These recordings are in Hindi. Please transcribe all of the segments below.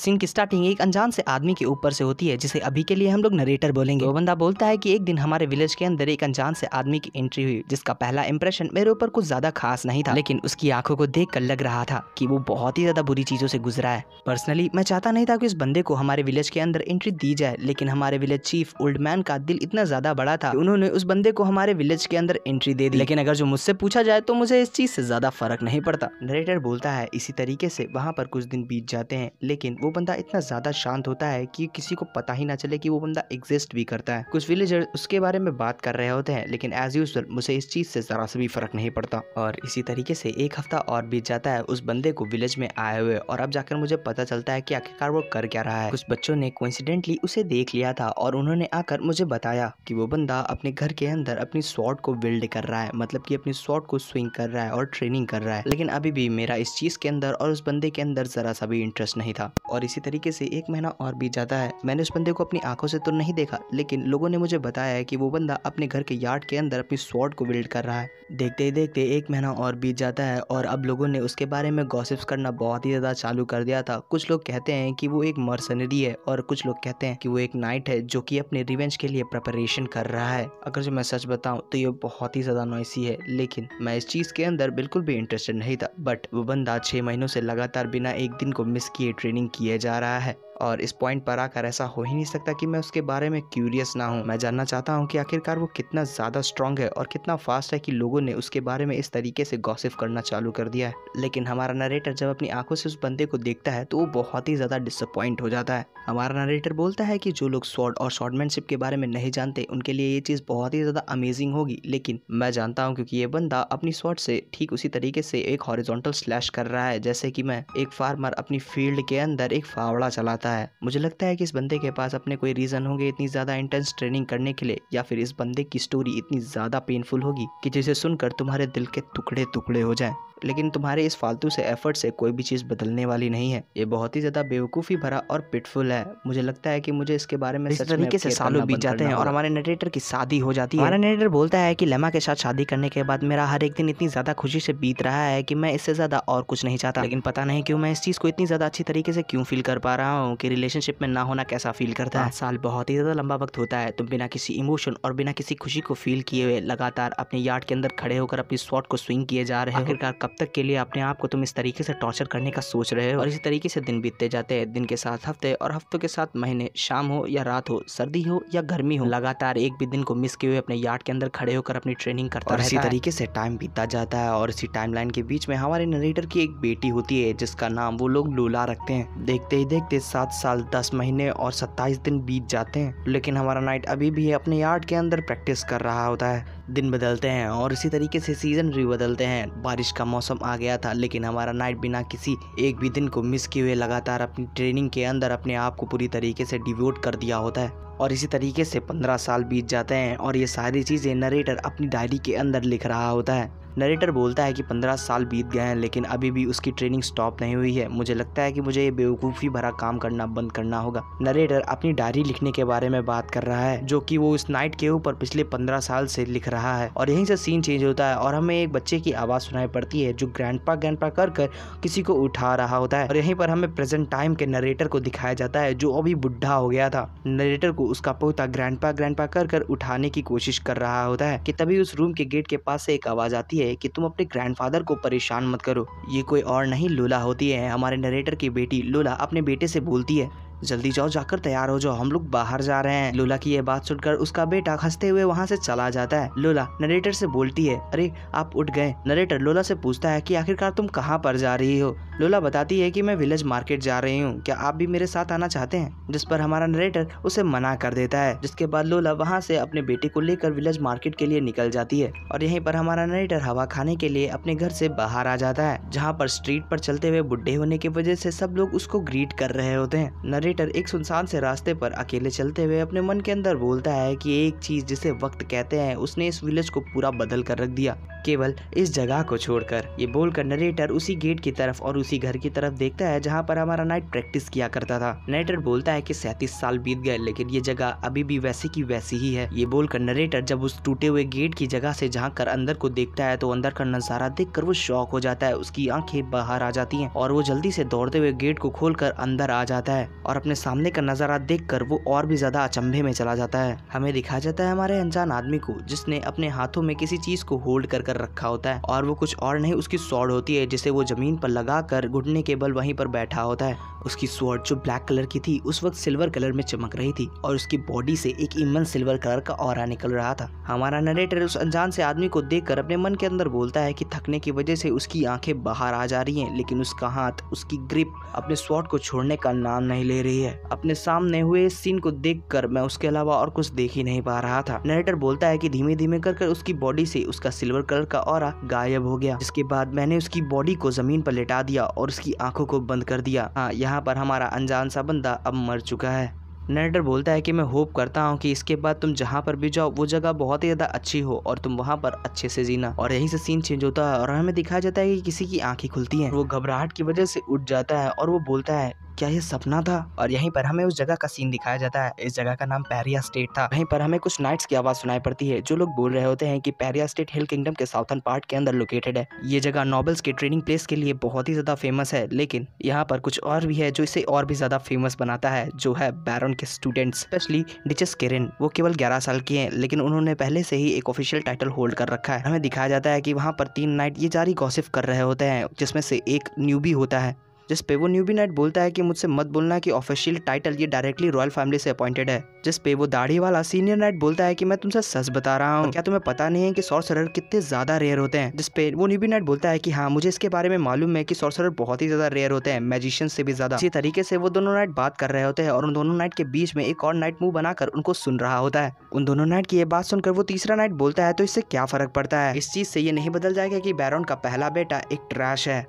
सीन की स्टार्टिंग एक अनजान से आदमी के ऊपर से होती है जिसे अभी के लिए हम लोग नरेटर बोलेंगे। वो बंदा बोलता है कि एक दिन हमारे विलेज के अंदर एक अनजान से आदमी की एंट्री हुई जिसका पहला इंप्रेशन मेरे ऊपर कुछ ज्यादा खास नहीं था, लेकिन उसकी आंखों को देखकर लग रहा था कि वो बहुत ही ज्यादा बुरी चीजों से गुजरा है। पर्सनली मैं चाहता नहीं था कि उस बंदे को हमारे विलेज के अंदर एंट्री दी जाए, लेकिन हमारे विलेज चीफ ओल्ड मैन का दिल इतना ज्यादा बड़ा था कि उन्होंने उस बंदे को हमारे विलेज के अंदर एंट्री दे दी। लेकिन अगर जो मुझसे पूछा जाए तो मुझे इस चीज से ज्यादा फर्क नहीं पड़ता। नरेटर बोलता है इसी तरीके से वहां पर कुछ दिन बीत जाते हैं, लेकिन वो बंदा इतना ज्यादा शांत होता है कि किसी को पता ही ना चले कि वो बंदा एग्जिस्ट भी करता है। कुछ विलेजर उसके बारे में बात कर रहे होते हैं, लेकिन एज यूजुअल मुझे इस चीज से जरा सा भी फर्क नहीं पड़ता। और इसी तरीके से एक हफ्ता और बीत जाता है उस बंदे को विलेज में आए हुए, और अब जाकर मुझे पता चलता है कि आखिरकार वो कर क्या रहा है। कुछ बच्चों ने कोइंसिडेंटली उसे देख लिया था और उन्होंने आकर मुझे बताया कि वो बंदा अपने घर के अंदर अपनी स्वॉर्ड को बिल्ड कर रहा है, मतलब कि अपनी स्वॉर्ड को स्विंग कर रहा है और ट्रेनिंग कर रहा है। लेकिन अभी भी मेरा इस चीज के अंदर और उस बंदे के अंदर जरा सा भी इंटरेस्ट नहीं था। और इसी तरीके से एक महीना और बीत जाता है। मैंने उस बंदे को अपनी आंखों से तो नहीं देखा, लेकिन लोगों ने मुझे बताया है कि वो बंदा अपने घर के यार्ड के अंदर अपनी स्वॉर्ड को बिल्ड कर रहा है। देखते ही देखते एक महीना और बीत जाता है और अब लोगों ने उसके बारे में गॉसिप्स करना बहुत ही ज्यादा चालू कर दिया था। कुछ लोग कहते हैं कि वो एक मर्सनरी है और कुछ लोग कहते हैं कि वो एक नाइट है जो कि अपने रिवेंज के लिए प्रिपरेशन कर रहा है। अगर जो मैं सच बताऊं तो ये बहुत ही ज्यादा नॉइसी है, लेकिन मैं इस चीज के अंदर बिल्कुल भी इंटरेस्टेड नहीं था। बट वो बंदा 6 महीनों से लगातार बिना एक दिन को मिस किए ट्रेनिंग किए जा रहा है, और इस पॉइंट पर आकर ऐसा हो ही नहीं सकता कि मैं उसके बारे में क्यूरियस ना हूं। मैं जानना चाहता हूं कि आखिरकार वो कितना ज़्यादा स्ट्रांग है और कितना फास्ट है कि लोगों ने उसके बारे में इस तरीके से गॉसिप करना चालू कर दिया है। लेकिन हमारा नरेटर जब अपनी आंखों से उस बंदे को देखता है तो वो बहुत ही ज़्यादा डिसअपॉइंट हो जाता है। हमारा नरेटर बोलता है कि जो लोग स्वॉर्ड और स्वॉर्डमैनशिप के बारे में नहीं जानते उनके लिए ये चीज़ बहुत ही ज़्यादा अमेजिंग होगी, लेकिन मैं जानता हूँ क्योंकि ये बंदा अपनी स्वॉर्ड से ठीक उसी तरीके से एक हॉरिजॉन्टल स्लैश कर रहा है जैसे कि मैं एक फार्मर अपनी फील्ड के अंदर एक फावड़ा चलाता है। मुझे लगता है कि इस बंदे के पास अपने कोई रीजन होंगे इतनी ज्यादा इंटेंस ट्रेनिंग करने के लिए, या फिर इस बंदे की स्टोरी इतनी ज्यादा पेनफुल होगी कि जिसे सुनकर तुम्हारे दिल के टुकड़े टुकड़े हो जाएं। लेकिन तुम्हारे इस फालतू से एफर्ट से कोई भी चीज़ बदलने वाली नहीं है। ये बहुत ही ज़्यादा बेवकूफ़ी भरा और पिटफुल है। मुझे लगता है कि मुझे इसके बारे में इस तरीके से सालों बीत जाते हैं और हमारे नरेटर की शादी हो जाती है। हमारा नरेटर बोलता है कि लेमा के साथ शादी करने के बाद मेरा हर एक दिन इतनी ज़्यादा खुशी से बीत रहा है कि मैं इससे ज़्यादा और कुछ नहीं चाहता। लेकिन पता नहीं क्यों मैं इस चीज़ को इतनी ज़्यादा अच्छी तरीके से क्यों फील कर पा रहा हूँ कि रिलेशनशिप में ना होना कैसा फील करता है। 5 साल बहुत ही ज़्यादा लंबा वक्त होता है। तुम बिना किसी इमोशन और बिना किसी खुशी को फील किए हुए लगातार अपने यार्ड के अंदर खड़े होकर अपनी स्वॉर्ड को स्विंग किए जा रहे हो। आखिरकार कब तक के लिए अपने आप को तुम इस तरीके से टॉर्चर करने का सोच रहे हो? और इसी तरीके से दिन बीतते जाते हैं, दिन के साथ हफ्ते और हफ्तों के साथ महीने, शाम हो या रात हो, सर्दी हो या गर्मी हो, लगातार एक भी दिन को मिस किए हुए अपने यार्ड के अंदर खड़े होकर अपनी ट्रेनिंग करता रहता है। इसी तरीके से टाइम बीतता जाता है और इसी टाइमलाइन के बीच में हमारे नरेटर की एक बेटी होती है जिसका नाम वो लोग लोला रखते हैं। देखते ही देखते 7 साल 10 महीने और 27 दिन बीत जाते हैं, लेकिन हमारा नाइट अभी भी अपने यार्ड के अंदर प्रैक्टिस कर रहा होता है। दिन बदलते हैं और इसी तरीके से सीजन भी बदलते हैं। बारिश का मौसम आ गया था, लेकिन हमारा नाइट बिना किसी एक भी दिन को मिस किए हुए लगातार अपनी ट्रेनिंग के अंदर अपने आप को पूरी तरीके से डिवोट कर दिया होता है। और इसी तरीके से 15 साल बीत जाते हैं और ये सारी चीज़ें नरेटर अपनी डायरी के अंदर लिख रहा होता है। नरेटर बोलता है कि 15 साल बीत गए हैं लेकिन अभी भी उसकी ट्रेनिंग स्टॉप नहीं हुई है। मुझे लगता है कि मुझे ये बेवकूफ़ी भरा काम करना बंद करना होगा। नरेटर अपनी डायरी लिखने के बारे में बात कर रहा है जो कि वो इस नाइट के ऊपर पिछले 15 साल से लिख रहा है। और यहीं से सीन चेंज होता है और हमें एक बच्चे की आवाज़ सुनाई पड़ती है जो ग्रैंडपा ग्रैंडपा कर कर किसी को उठा रहा होता है। और यहीं पर हमें प्रेजेंट टाइम के नरेटर को दिखाया जाता है जो अभी बुढ़ा हो गया था। नरेटर को उसका पोता ग्रैंडपा ग्रैंडपा कर कर उठाने की कोशिश कर रहा होता है कि तभी उस रूम के गेट के पास से एक आवाज़ आती है कि तुम अपने ग्रैंडफादर को परेशान मत करो। ये कोई और नहीं लोला होती है। हमारे नरेटर की बेटी लोला अपने बेटे से बोलती है, जल्दी जाओ, जाकर तैयार हो जाओ, हम लोग बाहर जा रहे हैं। लोला की ये बात सुनकर उसका बेटा हंसते हुए वहाँ से चला जाता है। लोला नरेटर से बोलती है, अरे आप उठ गए। नरेटर लोला से पूछता है कि आखिरकार तुम कहाँ पर जा रही हो। लोला बताती है कि मैं विलेज मार्केट जा रही हूँ, क्या आप भी मेरे साथ आना चाहते हैं? जिस पर हमारा नरेटर उसे मना कर देता है, जिसके बाद लोला वहाँ से अपने बेटे को लेकर विलेज मार्केट के लिए निकल जाती है। और यहीं पर हमारा नरेटर हवा खाने के लिए अपने घर से बाहर आ जाता है, जहाँ पर स्ट्रीट पर चलते हुए बुढ़े होने की वजह से सब लोग उसको ग्रीट कर रहे होते हैं। नरेटर एक सुनसान से रास्ते पर अकेले चलते हुए अपने मन के अंदर बोलता है कि एक चीज जिसे वक्त कहते हैं उसने इस विलेज को पूरा बदल कर रख दिया, केवल इस जगह को छोड़कर। ये बोलकर नरेटर उसी गेट की तरफ और उसी घर की तरफ देखता है जहाँ पर हमारा नाइट प्रैक्टिस किया करता था। नरेटर बोलता है कि 37 साल बीत गए लेकिन ये जगह अभी भी वैसी की वैसी ही है। ये बोलकर नरेटर जब उस टूटे हुए गेट की जगह से झांक कर अंदर को देखता है तो अंदर का नजारा देखकर वो शॉक हो जाता है। उसकी आंखें बाहर आ जाती हैं और वो जल्दी से दौड़ते हुए गेट को खोलकर अंदर आ जाता है और अपने सामने का नजारा देखकर वो और भी ज्यादा अचंभे में चला जाता है। हमें दिखाया जाता है हमारे अनजान आदमी को जिसने अपने हाथों में किसी चीज को होल्ड कर रखा होता है और वो कुछ और नहीं उसकी स्वॉर्ड होती है जिसे वो जमीन पर लगाकर घुटने के बल वहीं पर बैठा होता है। उसकी स्वॉर्ड जो ब्लैक कलर की थी उस वक्त सिल्वर कलर में चमक रही थी और उसकी बॉडी से एक इमन सिल्वर कलर का ऑरा निकल रहा था। हमारा नरेटर उस अनजान से आदमी को देखकर अपने मन के अंदर बोलता है कि थकने की वजह से उसकी आंखें बाहर आ जा रही हैं लेकिन उसका हाथ, उसकी ग्रिप अपने स्वॉर्ड को छोड़ने का नाम नहीं ले रही है। अपने सामने हुए इस सीन को देखकर मैं उसके अलावा और कुछ देख ही नहीं पा रहा था। नरेटर बोलता है कि धीमे धीमे कर उसकी बॉडी से उसका सिल्वर कलर का ऑरा गायब हो गया, जिसके बाद मैंने उसकी बॉडी को जमीन पर लेटा दिया और उसकी आंखों को बंद कर दिया। हाँ, यहाँ पर हमारा अनजान सा बंदा अब मर चुका है। नरेटर बोलता है कि मैं होप करता हूँ कि इसके बाद तुम जहाँ पर भी जाओ वो जगह बहुत ही ज्यादा अच्छी हो और तुम वहाँ पर अच्छे से जीना। और यहीं से सीन चेंज होता है और हमें दिखाया जाता है कि किसी की आंखें खुलती हैं। वो घबराहट की वजह से उठ जाता है और वो बोलता है क्या ये सपना था। और यहीं पर हमें उस जगह का सीन दिखाया जाता है। इस जगह का नाम पैरिया स्टेट था। वहीं पर हमें कुछ नाइट्स की आवाज सुनाई पड़ती है जो लोग बोल रहे होते हैं कि पैरिया स्टेट हिल किंगडम के साउथर्न पार्ट के अंदर लोकेटेड है। ये जगह नॉबल्स के ट्रेनिंग प्लेस के लिए बहुत ही ज्यादा फेमस है, लेकिन यहाँ पर कुछ और भी है जो इसे और भी ज्यादा फेमस बनाता है, जो है बैरन के स्टूडेंट्स, स्पेशली डिचेस केरिन। वो केवल 11 साल के हैं लेकिन उन्होंने पहले से ही एक ऑफिशियल टाइटल होल्ड कर रखा है। हमें दिखाया जाता है कि वहाँ पर 3 नाइट ये जारी गॉसिप कर रहे होते हैं जिसमें से एक न्यूबी होता है, जिस पे वो न्यूबी नाइट बोलता है कि मुझसे मत बोलना कि ऑफिशियल टाइटल ये डायरेक्टली रॉयल फैमिली से अपॉइंटेड है। जिस पे वो दाढ़ी वाला सीनियर नाइट बोलता है कि मैं तुमसे सच बता रहा हूँ, क्या तुम्हें पता नहीं है कि सॉर्सरर कितने ज्यादा रेयर होते हैं। जिस पे वो न्यूबी नाइट बोलता है कि हाँ, मुझे इसके बारे में मालूम है कि सॉर्सरर बहुत ही ज्यादा रेयर होते हैं, मैजिशियन से भी ज्यादा। इसी तरीके से वो दोनों नाइट बात कर रहे होते हैं और उन दोनों नाइट के बीच में एक और नाइट मुंह बनाकर उनको सुन रहा होता है। उन दोनों नाइट की ये बात सुनकर वो तीसरा नाइट बोलता है तो इससे क्या फर्क पड़ता है, इस चीज से ये नहीं बदल जाएगा कि बैरन का पहला बेटा एक ट्रैश है।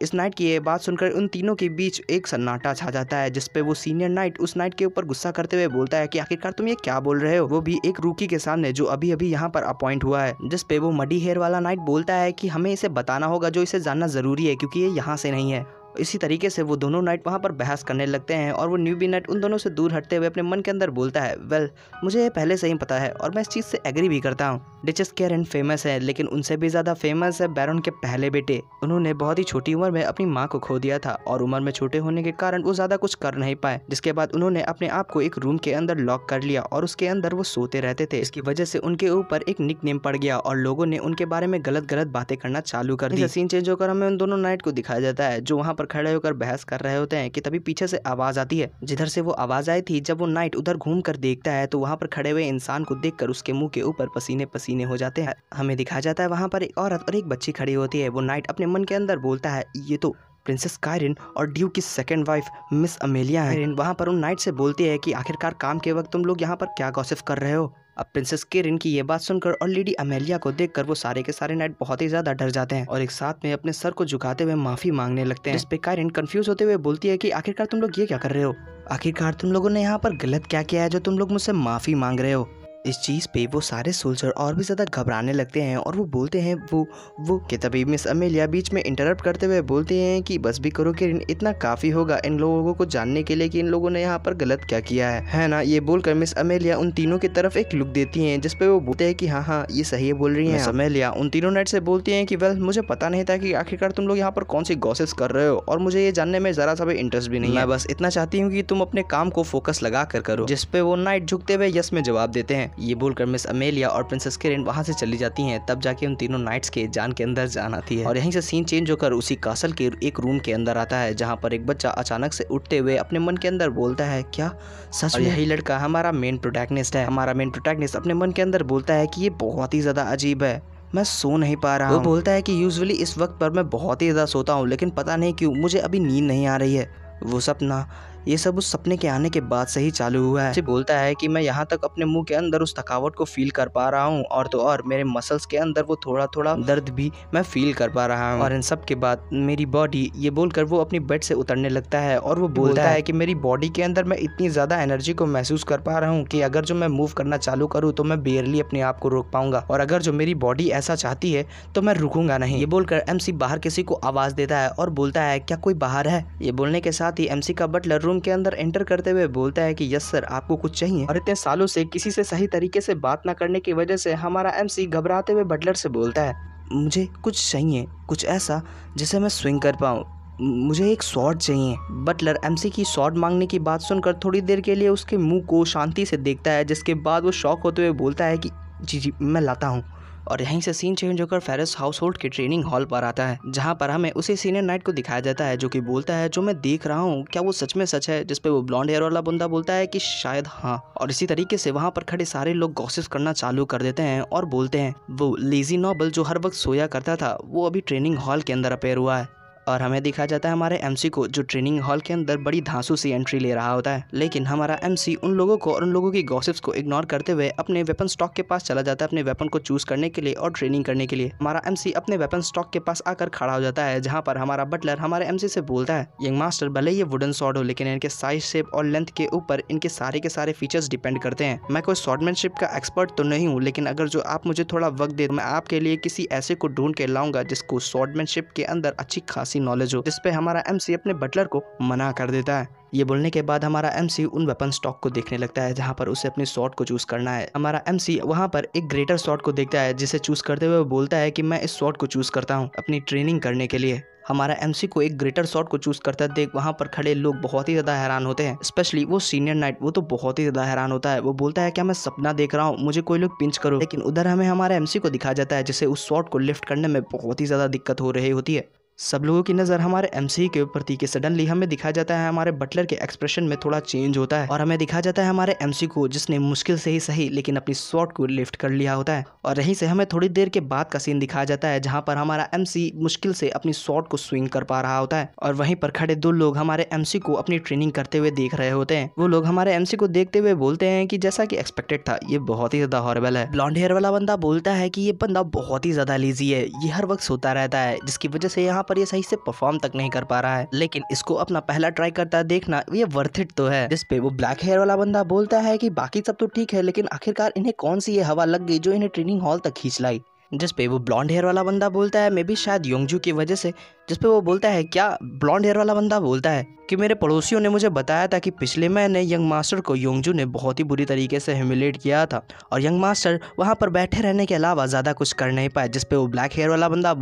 इस नाइट की ये बात सुनकर उन तीनों के बीच एक सन्नाटा छा जाता है, जिसपे वो सीनियर नाइट उस नाइट के ऊपर गुस्सा करते हुए बोलता है कि आखिरकार तुम ये क्या बोल रहे हो, वो भी एक रूकी के सामने जो अभी अभी यहाँ पर अपॉइंट हुआ है। जिस पे वो मडी हेयर वाला नाइट बोलता है कि हमें इसे बताना होगा, जो इसे जानना जरूरी है क्योंकि ये यहाँ से नहीं है। इसी तरीके से वो दोनों नाइट वहाँ पर बहस करने लगते हैं और वो न्यूबी नाइट उन दोनों से दूर हटते हुए अपने मन के अंदर बोलता है, वेल मुझे ये पहले से ही पता है और मैं इस चीज़ से एग्री भी करता हूँ। डिचेस केरिन फेमस है लेकिन उनसे भी ज़्यादा फेमस है बैरन के पहले बेटे। उन्होंने बहुत ही छोटी उम्र में अपनी माँ को खो दिया था और उम्र में छोटे होने के कारण वो ज़्यादा कुछ कर नहीं पाए, जिसके बाद उन्होंने अपने आप को एक रूम के अंदर लॉक कर लिया और उसके अंदर वो सोते रहते थे। इसकी वजह से उनके ऊपर एक निक नेम पड़ गया और लोगों ने उनके बारे में गलत गलत बातें करना चालू कर दी। सीन चेंज होकर हमें उन दोनों नाइट को दिखाया जाता है जो वहाँ पर खड़े होकर बहस कर रहे होते हैं कि तभी पीछे से आवाज आती है। जिधर से वो आवाज आई थी, जब वो नाइट उधर घूम कर देखता है तो वहाँ पर खड़े हुए इंसान को देखकर उसके मुंह के ऊपर पसीने पसीने हो जाते हैं। हमें दिखाया जाता है वहाँ पर एक औरत और एक बच्ची खड़ी होती है। वो नाइट अपने मन के अंदर बोलता है, ये तो प्रिंसेस कायरिन और ड्यूक की सेकंड वाइफ मिस अमेलिया है। वहाँ पर उन नाइट से बोलती है कि आखिरकार काम के वक्त तुम लोग यहाँ पर क्या गॉसिप कर रहे हो। अब प्रिंसेस केरिन की ये बात सुनकर और लेडी अमेलिया को देखकर वो सारे के सारे नाइट बहुत ही ज्यादा डर जाते हैं और एक साथ में अपने सर को झुकाते हुए माफी मांगने लगते हैं। जिस पे कायरिन कंफ्यूज होते हुए बोलती है कि आखिरकार तुम लोग ये क्या कर रहे हो, आखिरकार तुम लोगों ने यहाँ पर गलत क्या किया है जो तुम लोग मुझसे माफी मांग रहे हो। इस चीज़ पे वो सारे सोल्जर और भी ज़्यादा घबराने लगते हैं और वो बोलते हैं वो कि तभी मिस अमेलिया बीच में इंटरप्ट करते हुए बोलते हैं कि बस भी करो किरण, इतना काफ़ी होगा इन लोगों को जानने के लिए कि इन लोगों ने यहाँ पर गलत क्या किया है ना। ये बोलकर मिस अमेलिया उन तीनों की तरफ एक लुक देती हैं जिसपे वो बोलते हैं कि हाँ ये सही है बोल रही हैं। मिस अमेलिया उन तीनों नाइट से बोलती हैं कि वेल मुझे पता नहीं था कि आखिरकार तुम लोग यहाँ पर कौन सी गॉसिप्स कर रहे हो और मुझे ये जानने में ज़रा सा भी इंटरेस्ट भी नहीं है। मैं बस इतना चाहती हूँ कि तुम अपने काम को फोकस लगा कर करो। जिसपे वो नाइट झुकते हुए यस में जवाब देते हैं। ये बोलकर मिस अमेलिया और प्रिंसेस केरिन वहां से चली जाती हैं। तब जाके उन तीनों नाइट्स के जान के अंदर जान आती है और यहीं से सीन चेंज होकर उसी कासल के एक रूम के अंदर आता है जहां पर एक बच्चा अचानक से उठते हुए अपने मन के अंदर बोलता है, क्या सच में यही लड़का हमारा मेन प्रोटैगनिस्ट है। हमारा मेन प्रोटैगनिस्ट अपने मन के अंदर बोलता है कि ये बहुत ही ज्यादा अजीब है, मैं सो नहीं पा रहा हूँ। वो बोलता है कि यूजुअली इस वक्त पर मैं बहुत ही ज्यादा सोता हूँ लेकिन पता नहीं क्यों मुझे अभी नींद नहीं आ रही है। वो सपना ये सब उस सपने के आने के बाद से ही चालू हुआ है। बोलता है कि मैं यहाँ तक अपने मुंह के अंदर उस थकावट को फील कर पा रहा हूँ, और तो और मेरे मसल्स के अंदर वो थोड़ा थोड़ा दर्द भी मैं फील कर पा रहा हूँ। और इन सब के बाद मेरी बॉडी, ये बोलकर वो अपनी बेड से उतरने लगता है और वो बोलता है कि मेरी बॉडी के अंदर मैं इतनी ज्यादा एनर्जी को महसूस कर पा रहा हूँ कि अगर जो मैं मूव करना चालू करूँ तो मैं बेयरली अपने आप को रोक पाऊंगा, और अगर जो मेरी बॉडी ऐसा चाहती है तो मैं रुकूंगा नहीं। ये बोलकर एमसी बाहर किसी को आवाज देता है और बोलता है क्या कोई बाहर है। ये बोलने के साथ ही एमसी का बटलर रूम के अंदर एंटर करते हुए बोलता है कि यस सर, आपको कुछ चाहिए। और इतने सालों से किसी से सही तरीके से बात न करने की वजह से हमारा एमसी घबराते हुए बटलर से बोलता है मुझे कुछ चाहिए, कुछ ऐसा जिसे मैं स्विंग कर पाऊँ, मुझे एक शॉट चाहिए। बटलर एमसी की शॉट मांगने की बात सुनकर थोड़ी देर के लिए उसके मुंह को शांति से देखता है, जिसके बाद वो शॉक होते हुए बोलता है कि जी मैं लाता हूँ। और यहीं से सीन चेंज होकर फेरिस हाउसहोल्ड के ट्रेनिंग हॉल पर आता है, जहां पर हमें उसी सीनियर नाइट को दिखाया जाता है जो कि बोलता है जो मैं देख रहा हूँ क्या वो सच में सच है। जिस पे वो ब्लॉन्ड हेयर वाला बंदा बोलता है कि शायद हाँ। और इसी तरीके से वहां पर खड़े सारे लोग गॉसिप करना चालू कर देते हैं और बोलते हैं वो लेजी नोबल जो हर वक्त सोया करता था वो अभी ट्रेनिंग हॉल के अंदर अपेयर हुआ है। और हमें दिखाया जाता है हमारे एमसी को जो ट्रेनिंग हॉल के अंदर बड़ी धांसू सी एंट्री ले रहा होता है, लेकिन हमारा एमसी उन लोगों को और उन लोगों की गॉसिप्स को इग्नोर करते हुए अपने वेपन स्टॉक के पास चला जाता है अपने वेपन को चूज करने के लिए और ट्रेनिंग करने के लिए। हमारा एमसी अपने वेपन स्टॉक के पास आकर खड़ा हो जाता है, जहाँ पर हमारा बटलर हमारे एमसी से बोलता है यंग मास्टर भले ये वुडन स्वॉर्ड हो लेकिन इनके साइज, शेप और लेंथ के ऊपर इनके सारे फीचर्स डिपेंड करते हैं। मैं कोई स्वॉर्डमैनशिप का एक्सपर्ट तो नहीं हूँ, लेकिन अगर जो आप मुझे थोड़ा वक्त दे मैं आपके लिए किसी ऐसे को ढूंढ के लाऊंगा जिसको स्वॉर्डमैनशिप के अंदर अच्छी खासी नॉलेज हो। जिसपे हमारा एमसी अपने बटलर को मना कर देता है। ये बोलने के बाद हमारा एमसी उन वेपन स्टॉक को देखने लगता है जहां पर उसे अपनी शॉट को चूज करना है। हमारा एमसी वहां पर एक ग्रेटर शॉट को देखता है जिसे चूज करते हुए बोलता है कि मैं इस शॉट को चूज करता हूं अपनी ट्रेनिंग करने के लिए। हमारा एमसी को एक ग्रेटर शॉट को चूज करता देख वहां पर खड़े लोग बहुत ही ज्यादा हैरान होते हैं, स्पेशली वो सीनियर नाइट, वो तो बहुत ही ज्यादा हैरान होता है। वो बोलता है क्या मैं सपना देख रहा हूँ, मुझे कोई लोग पिंच करो। लेकिन उधर हमें हमारे एमसी को दिखाया जाता है जिसे उस शॉट को लिफ्ट करने में बहुत ही ज्यादा दिक्कत हो रही होती है। सब लोगों की नज़र हमारे एमसी के ऊपर थी कि सडनली हमें दिखाया जाता है हमारे बटलर के एक्सप्रेशन में थोड़ा चेंज होता है और हमें दिखाया जाता है हमारे एमसी को जिसने मुश्किल से ही सही लेकिन अपनी शॉट को लिफ्ट कर लिया होता है। और यहीं से हमें थोड़ी देर के बाद का सीन दिखाया जाता है जहां पर हमारा एमसी मुश्किल से अपनी शॉट को स्विंग कर पा रहा होता है और वहीं पर खड़े दो लोग हमारे एमसी को अपनी ट्रेनिंग करते हुए देख रहे होते हैं। वो लोग हमारे एमसी को देखते हुए बोलते हैं कि जैसा कि एक्सपेक्टेड था ये बहुत ही ज्यादा हॉरिबल है। ब्लॉन्ड हेयर वाला बंदा बोलता है कि ये बंदा बहुत ही ज्यादा लेजी है, ये हर वक्त सोता रहता है जिसकी वजह से यहाँ पर ये सही से परफॉर्म तक नहीं कर पा रहा है, लेकिन इसको अपना पहला ट्राई करता है देखना ये वर्थ इट तो है। जिस पे वो ब्लैक हेयर वाला बंदा बोलता है कि बाकी सब तो ठीक है लेकिन आखिरकार इन्हें कौन सी ये हवा लग गई जो इन्हें ट्रेनिंग हॉल तक खींच लाई। जिस पे वो ब्लॉन्ड हेयर वाला बंदा बोलता है मे बी शायद योंगजू की वजह से। जिस पे वो बोलता है क्या, ब्लॉन्ड हेयर वाला बंदा बोलता है कि मेरे पड़ोसियों ने मुझे बताया था कि पिछले महीने यंग मास्टर को योंगजू ने बहुत ही बुरी तरीके से ह्यूमिलेट किया था और यंग मास्टर वहां पर बैठे रहने के अलावा ज्यादा कुछ कर नहीं पाए। जिस पे वो ब्लैक हेयर वाला बंदा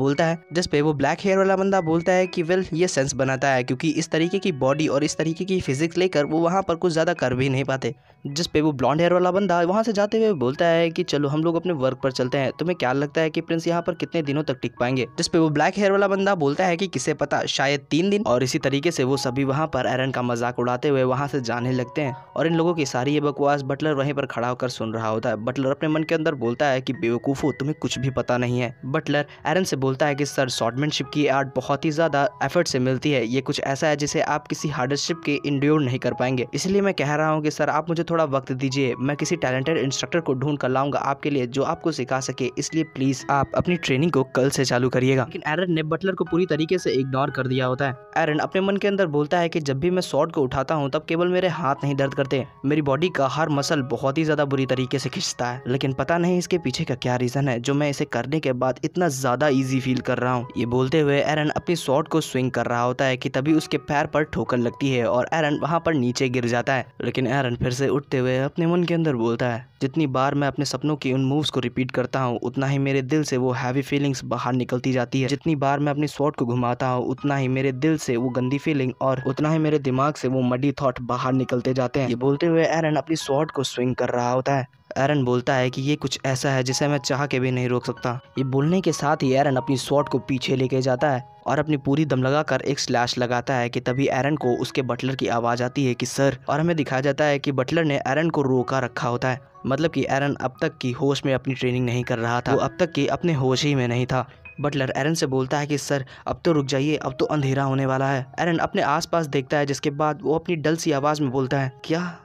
बोलता है कि वेल ये सेंस बनाता है क्योंकि इस तरीके की बॉडी और इस तरीके की फिजिक्स लेकर वो वहां पर कुछ ज्यादा कर भी नहीं पाते। जिस पे वो ब्लॉन्ड हेयर वाला बंदा वहां से जाते हुए बोलता है कि चलो हम लोग अपने वर्क पर चलते हैं, तुम्हें क्या लगता है कि प्रिंस यहाँ पर कितने दिनों तक टिक पाएंगे। जिस पे वो ब्लैक हेयर वाला बंदा बोलता है कि किसे पता शायद 3 दिन। और इसी तरीके से वो सभी वहां पर एरन का मजाक उड़ाते हुए वहां से जाने लगते हैं और इन लोगों की सारी ये बकवास बटलर वहीं पर खड़ा होकर सुन रहा होता है। बटलर अपने मन के अंदर बोलता है कि बेवकूफो, तुम्हें कुछ भी पता नहीं है। बटलर एरन से बोलता है कि सर स्वॉर्डमैनशिप की आर्ट बहुत ही ज्यादा एफर्ट से मिलती है, ये कुछ ऐसा है जिसे आप किसी हार्डशिप के इंड्योर नहीं कर पाएंगे, इसलिए मैं कह रहा हूँ कि सर आप मुझे थोड़ा वक्त दीजिए, मैं किसी टैलेंटेड इंस्ट्रक्टर को ढूंढ कर लाऊंगा आपके लिए जो आपको सिखा सके, इसलिए प्लीज आप अपनी ट्रेनिंग को कल से चालू करिएगा। लेकिन एरन ने बटलर को पूरी तरीके से इग्नोर कर दिया होता है। एरन अपने मन के अंदर बोलता है कि जब भी मैं स्वॉर्ड को उठाता हूँ तब केवल मेरे हाथ नहीं दर्द करते, मेरी बॉडी का हर मसल बहुत ही ज्यादा बुरी तरीके से खिंचता है, लेकिन पता नहीं इसके पीछे का क्या रीजन है जो मैं इसे करने के बाद इतना ज्यादा इजी फील कर रहा हूँ। ये बोलते हुए एरन अपनी स्वॉर्ड को स्विंग कर रहा होता है कि तभी उसके पैर पर ठोकर लगती है और एरन वहां पर नीचे गिर जाता है। लेकिन एरन फिर से उठते हुए अपने मन के अंदर बोलता है जितनी बार मैं अपने सपनों की उन मूव्स को रिपीट करता हूँ उतना ही मेरे दिल से वो हैवी फीलिंग्स बाहर निकलती जाती है, जितनी बार मैं अपनी स्वॉर्ड को घुमाता हूँ उतना ही मेरे दिल से वो गंदी फीलिंग और उतना ही मेरे दिमाग से वो मडी थॉट बाहर निकलते जाते हैं। ये बोलते हुए एरन अपनी स्वॉर्ड को स्विंग कर रहा होता है। एरन बोलता है कि ये कुछ ऐसा है जिसे मैं चाह के भी नहीं रोक सकता। ये बोलने के साथ ही एरन अपनी स्वॉर्ड को पीछे लेके जाता है और अपनी पूरी दम लगाकर एक स्लैश लगाता है कि तभी एरन को उसके बटलर की आवाज आती है कि सर, और हमें दिखाया जाता है कि बटलर ने एरन को रोका रखा होता है, मतलब कि एरन अब तक की होश में अपनी ट्रेनिंग नहीं कर रहा था, वो अब तक की अपने होश ही में नहीं था। बटलर एरन से बोलता है कि सर अब तो रुक जाइए, अब तो अंधेरा होने वाला है। एरन अपने आसपास देखता है, जिसके बाद वो अपनी डल सी आवाज में बोलता है, क्या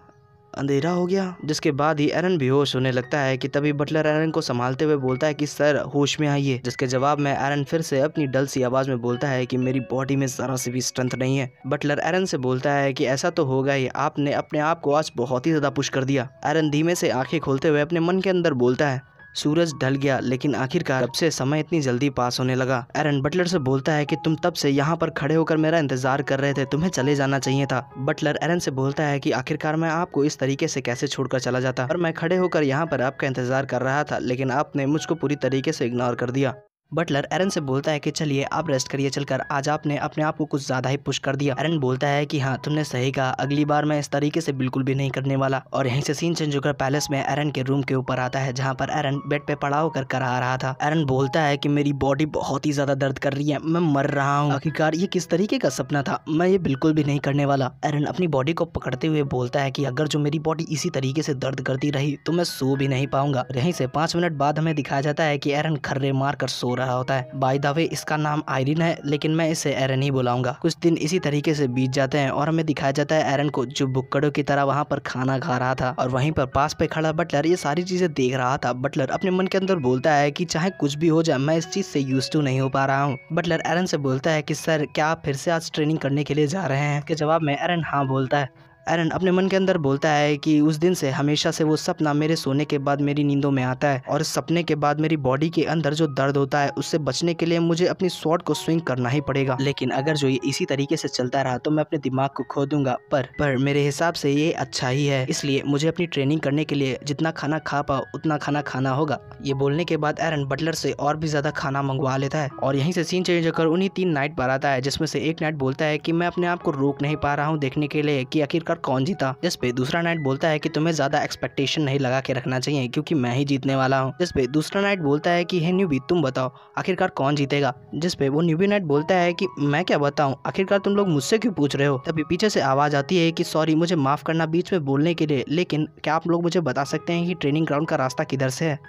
अंधेरा हो गया? जिसके बाद ही एरन बेहोश होने लगता है कि तभी बटलर एरन को संभालते हुए बोलता है कि सर होश में आइए। जिसके जवाब में एरन फिर से अपनी डल सी आवाज में बोलता है कि मेरी बॉडी में जरा सी भी स्ट्रेंथ नहीं है। बटलर एरन से बोलता है कि ऐसा तो होगा ही, आपने अपने आप को आज बहुत ही ज्यादा पुश कर दिया। एरन धीमे से आंखें खोलते हुए अपने मन के अंदर बोलता है, सूरज ढल गया, लेकिन आखिरकार कब से समय इतनी जल्दी पास होने लगा। एरन बटलर से बोलता है कि तुम तब से यहाँ पर खड़े होकर मेरा इंतजार कर रहे थे, तुम्हें चले जाना चाहिए था। बटलर एरन से बोलता है कि आखिरकार मैं आपको इस तरीके से कैसे छोड़कर चला जाता, और मैं खड़े होकर यहाँ पर आपका इंतजार कर रहा था, लेकिन आपने मुझको पूरी तरीके से इग्नोर कर दिया। बटलर एरन से बोलता है कि चलिए आप रेस्ट करिए चलकर, आज आपने अपने आप को कुछ ज्यादा ही पुश कर दिया। एरन बोलता है कि हाँ तुमने सही कहा, अगली बार मैं इस तरीके से बिल्कुल भी नहीं करने वाला। और यहीं से सीन चेंज होकर पैलेस में एरन के रूम के ऊपर आता है, जहाँ पर एरन बेड पे पड़ा होकर करा रहा था। एरन बोलता है कि मेरी बॉडी बहुत ही ज्यादा दर्द कर रही है, मैं मर रहा हूँ। आखिरकार ये किस तरीके का सपना था, मैं ये बिल्कुल भी नहीं करने वाला। एरन अपनी बॉडी को पकड़ते हुए बोलता है कि अगर जो मेरी बॉडी इसी तरीके से दर्द करती रही तो मैं सो भी नहीं पाऊंगा। यहीं से 5 मिनट बाद हमें दिखाया जाता है कि एरन खर्रे मार कर सो रहा होता है। बाय द वे इसका नाम आयरिन है, लेकिन मैं इसे एरन ही बुलाऊंगा। कुछ दिन इसी तरीके से बीत जाते हैं और हमें दिखाया जाता है एरन को, जो बुक्कड़ों की तरह वहाँ पर खाना खा रहा था, और वहीं पर पास पे खड़ा बटलर ये सारी चीजें देख रहा था। बटलर अपने मन के अंदर बोलता है कि चाहे कुछ भी हो जाए, मैं इस चीज से यूज्ड टू नहीं हो पा रहा हूँ। बटलर एरन से बोलता है कि सर क्या आप फिर से आज ट्रेनिंग करने के लिए जा रहे हैं? के जवाब में एरन हाँ बोलता है। एरन अपने मन के अंदर बोलता है कि उस दिन से हमेशा से वो सपना मेरे सोने के बाद मेरी नींदों में आता है, और इस सपने के बाद मेरी बॉडी के अंदर जो दर्द होता है उससे बचने के लिए मुझे अपनी स्वॉर्ड को स्विंग करना ही पड़ेगा। लेकिन अगर जो ये इसी तरीके से चलता रहा तो मैं अपने दिमाग को खो दूंगा, पर मेरे हिसाब से ये अच्छा ही है, इसलिए मुझे अपनी ट्रेनिंग करने के लिए जितना खाना खा पाओ उतना खाना खाना होगा। ये बोलने के बाद एरन बटलर से और भी ज्यादा खाना मंगवा लेता है, और यहीं से सीन चेंज होकर उन्हीं 3 नाइट पर आता है, जिसमें से एक नाइट बोलता है कि मैं अपने आप को रोक नहीं पा रहा हूँ देखने के लिए कि आखिरकार कौन जीता। पे दूसरा नाइट बोलता है कि तुम्हें ज्यादा एक्सपेक्टेशन नहीं लगा के रखना चाहिए, क्योंकि मैं ही जीतने वाला हूँ। जिस पे दूसरा नाइट बोलता है कि हे न्यूबी तुम बताओ आखिरकार कौन जीतेगा। जिस पे वो न्यूबी नाइट बोलता है कि मैं क्या बताऊं, आखिरकार तुम लोग मुझसे क्यों पूछ रहे हो। तभी पीछे से आवाज आती है कि सॉरी मुझे माफ करना बीच में बोलने के लिए, लेकिन क्या आप लोग मुझे बता सकते हैं कि ट्रेनिंग ग्राउंड का रास्ता किधर से है।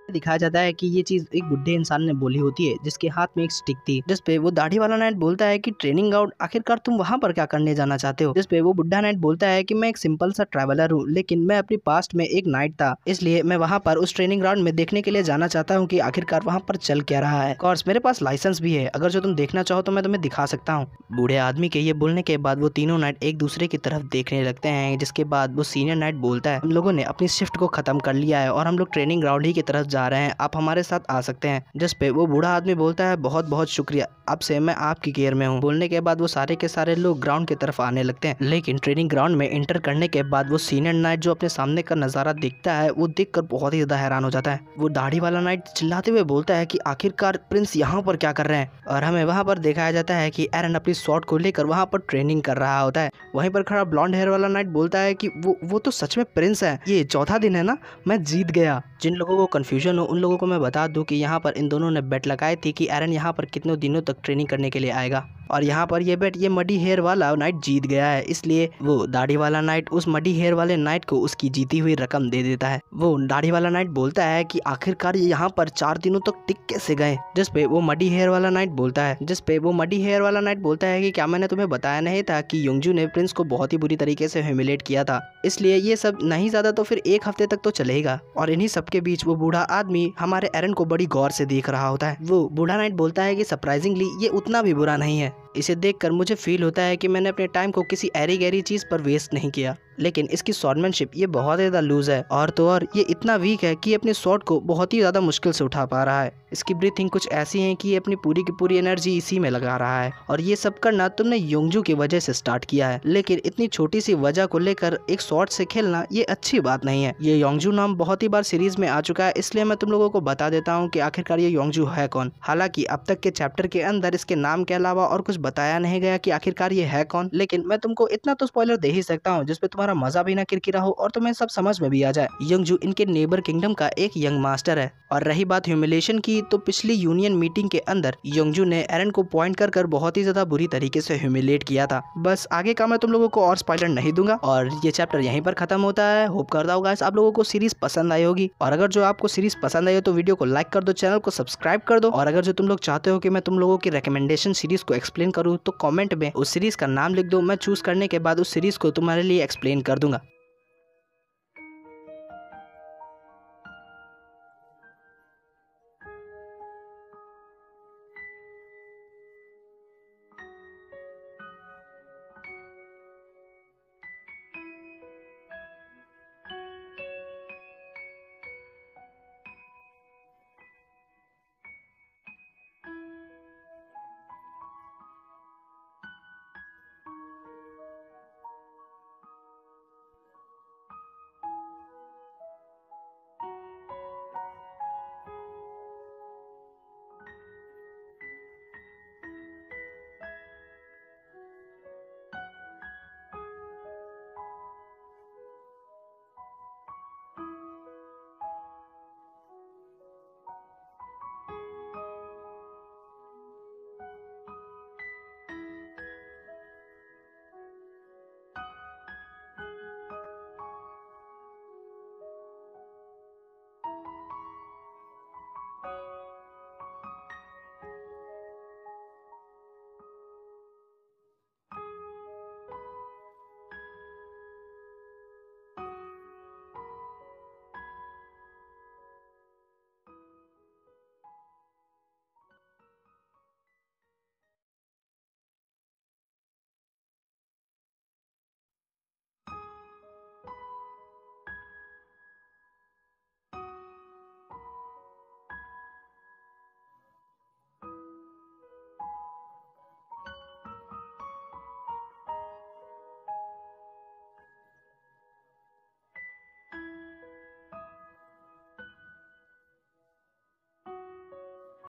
दिखाया जाता है कि ये चीज एक बुढ़े इंसान ने बोली होती है, जिसके हाथ में एक स्टिक थी। जिस पे वो दाढ़ी वाला नाइट बोलता है कि ट्रेनिंग ग्राउंड, आखिरकार तुम वहां पर क्या करने जाना चाहते हो। जिस पे वो बुढ़ा नाइट बोलता है कि मैं एक सिंपल सा ट्रैवलर हूँ, लेकिन मैं अपनी पास्ट में एक नाइट था, इसलिए मैं वहां पर उस ट्रेनिंग ग्राउंड में देखने के लिए जाना चाहता हूँ कि आखिरकार वहां पर चल क्या रहा है। कोर्स मेरे पास लाइसेंस भी है, अगर जो तुम देखना चाहो तो मैं तुम्हें दिखा सकता हूँ। बूढ़े आदमी के ये बोलने के बाद वो तीनों नाइट एक दूसरे की तरफ देखने लगते हैं, जिसके बाद वो सीनियर नाइट बोलता है हम लोगों ने अपनी शिफ्ट को खत्म कर लिया है और हम लोग ट्रेनिंग ग्राउंड ही की तरफ जा रहे हैं, आप हमारे साथ आ सकते हैं। जिस पे वो बूढ़ा आदमी बोलता है बहुत बहुत शुक्रिया, अब से मैं आपकी केयर में हूँ। बोलने के बाद वो सारे के सारे लोग ग्राउंड की तरफ आने लगते हैं, लेकिन ट्रेनिंग ग्राउंड में एंटर करने के बाद वो सीनियर नाइट जो अपने सामने का नजारा देखता है वो देखकर बहुत ही ज्यादा हैरान हो जाता है। वो दाढ़ी वाला नाइट चिल्लाते हुए बोलता है कि आखिरकार प्रिंस यहाँ पर क्या कर रहे हैं, और हमें वहाँ पर दिखाया जाता है कि एरन अपनी शॉट को लेकर वहाँ पर ट्रेनिंग कर रहा होता है। वहीं पर खड़ा ब्लॉन्ड हेयर वाला नाइट बोलता है कि वो तो सच में प्रिंस है, ये चौथा दिन है ना, मैं जीत गया। जिन लोगों को कंफ्यूजन हो उन लोगों को मैं बता दूं कि यहाँ पर इन दोनों ने बेट लगाई थी कि एरन यहाँ पर कितने दिनों तक ट्रेनिंग करने के लिए आएगा, और यहाँ पर ये बेट ये मडी हेयर वाला नाइट जीत गया है, इसलिए वो दाढ़ी वाला नाइट उस मडी हेयर वाले नाइट को उसकी जीती हुई रकम दे देता है। वो दाढ़ी वाला नाइट बोलता है कि आखिरकार ये यहाँ पर 4 दिनों तक टिक कैसे गए। जिस पे वो मडी हेयर वाला नाइट बोलता है कि क्या मैंने तुम्हें बताया नहीं था कि योंगजू ने प्रिंस को बहुत ही बुरी तरीके से ह्यूमिलेट किया था, इसलिए ये सब नहीं ज्यादा तो फिर 1 हफ्ते तक तो चलेगा। और इन्हीं सबके बीच वो बूढ़ा आदमी हमारे एरन को बड़ी गौर से देख रहा होता है। वो बूढ़ा नाइट बोलता है कि सरप्राइजिंगली ये उतना भी बुरा नहीं है, इसे देखकर मुझे फील होता है कि मैंने अपने टाइम को किसी ऐरी गैरी चीज पर वेस्ट नहीं किया, लेकिन इसकी स्वॉर्डमैनशिप ये बहुत ज़्यादा लूज है, और तो और ये इतना वीक है कि अपने स्वॉर्ड को बहुत ही ज़्यादा मुश्किल से उठा पा रहा है। इसकी ब्रीथिंग कुछ ऐसी है कि ये अपनी पूरी की पूरी एनर्जी इसी में लगा रहा है, और ये सब करना तुमने योंगजू की वजह से स्टार्ट किया है, लेकिन इतनी छोटी सी वजह को लेकर एक स्वॉर्ड से खेलना ये अच्छी बात नहीं है। ये योंगजू नाम बहुत ही बार सीरीज में आ चुका है, इसलिए मैं तुम लोगों को बता देता हूँ कि आखिरकार ये योंगजू है कौन। हालांकि अब तक के चैप्टर के अंदर इसके नाम के अलावा और कुछ बताया नहीं गया कि आखिरकार ये है कौन, लेकिन मैं तुमको इतना तो स्पॉइलर दे ही सकता हूँ जिसपे तुम्हारा तुम्हारा मजा भी ना किरकिरा हो और तुम्हें सब समझ में भी आ जाए। यंगजू इनके नेबर किंगडम का एक यंग मास्टर है। और रही बात ह्यूमिलेशन की, तो पिछली यूनियन मीटिंग के अंदर यंगजू ने एरन को पॉइंट कर बहुत ही ज्यादा बुरी तरीके से ह्यूमिलेट किया था। बस आगे का मैं तुम लोगों को और स्पॉइलर नहीं दूंगा और ये चैप्टर यहीं पर खत्म होता है। होप करता हूँ गाइस आप लोगों को सीरीज पसंद आई होगी, और अगर जो आपको सीरीज पसंद आई हो तो वीडियो को लाइक कर दो, चैनल को सब्सक्राइब कर दो, और अगर जो तुम लोग चाहते हो कि मैं तुम लोगों की रिकमेंडेशन सीरीज को एक्सप्लेन करूँ तो कमेंट में उस सीरीज का नाम लिख दो। मैं चूज करने के बाद उस सीरीज को तुम्हारे लिए एक्सप्लेन कर दूंगा।